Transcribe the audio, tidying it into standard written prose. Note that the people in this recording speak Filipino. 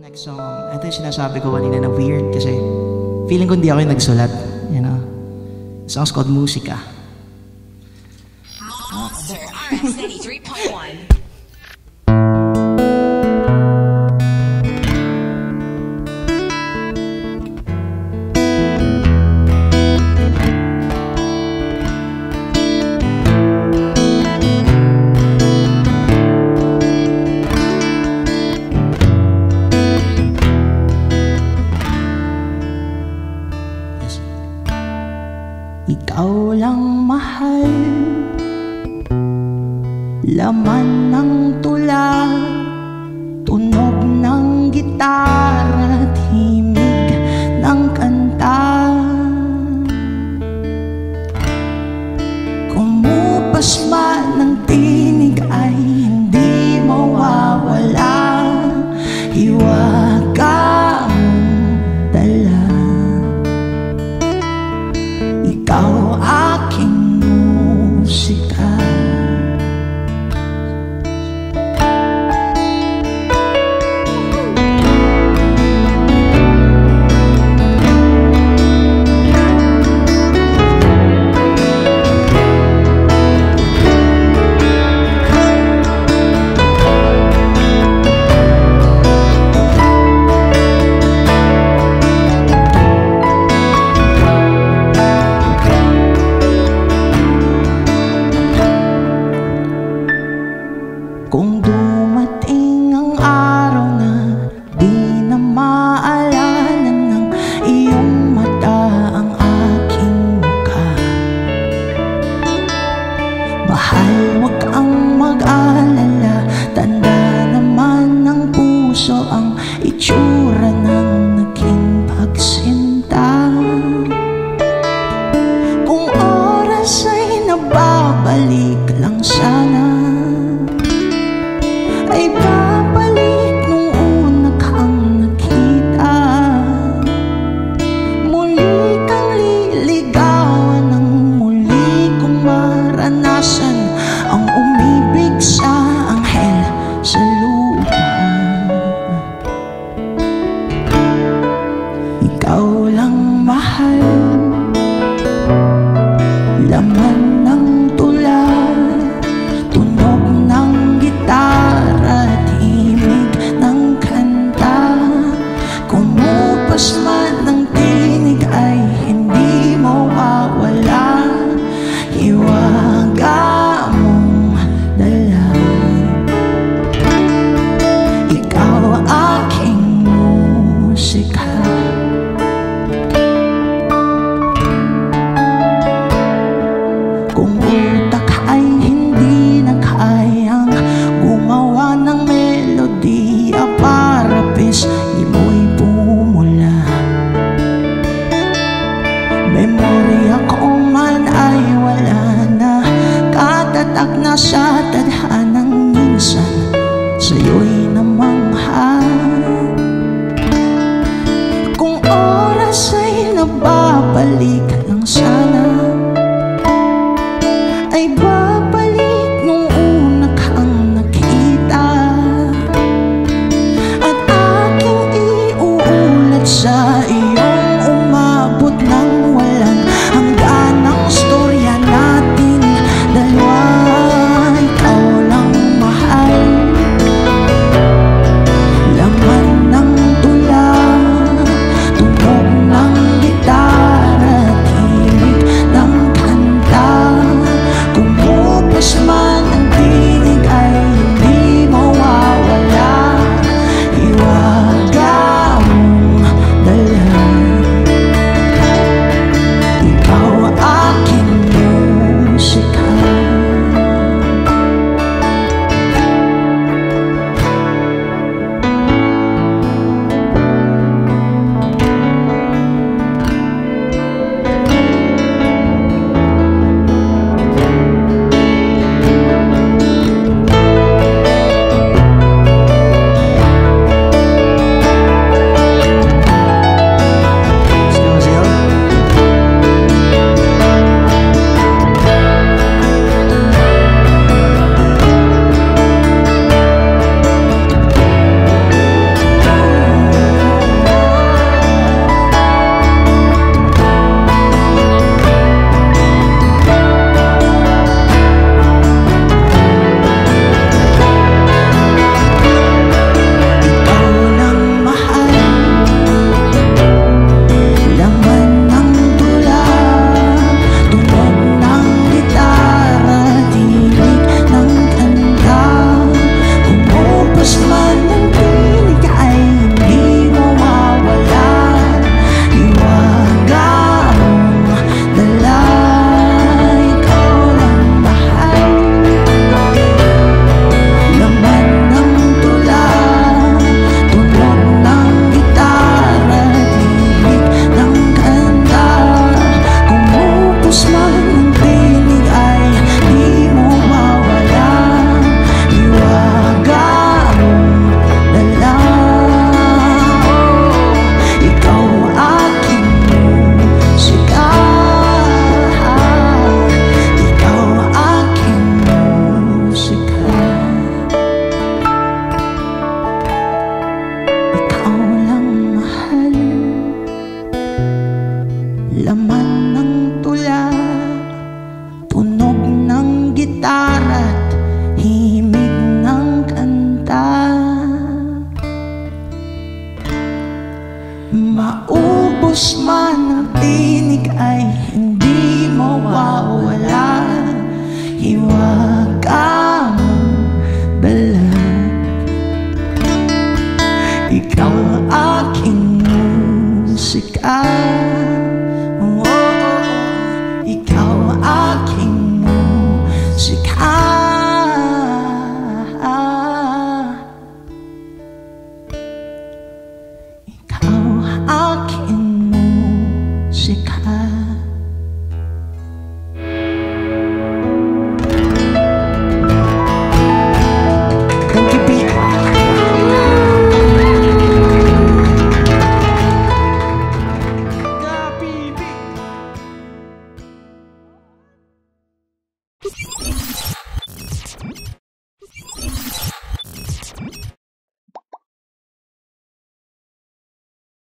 next song, ito yung sinasabi ko kanina na weird kasi feeling ko hindi ako yung nagsulat, you know. The song's called Musika. Monster RX 93.1. Ikaw lang mahal, laman ng tula, tunog ng gitara at himig ng kanta. Kumupas man ng tinig ay hindi mawawala, hiwaga mong dala. Ikaw aking musika. Kung dumating ang araw na di na maalala ng iyong mata ang aking mukha, mahal, wag kang mag-alala, tanda naman ng puso ang itsura ng naging pagsinta. Kung oras ay nababalik lang sana, ay babalik nung una kang nakita. Muli kang liligawan ng muli kong maranasan ang umibig sa anghel sa lupa. Maubos man ang tinig ay hindi mawawala. Hiwaga mong dala. Ikaw ang aking musika. Oh, oh, oh. Ikaw ang aking musika. Ikaw ang aking musika. Thank you, Pete. Yeah, Pete.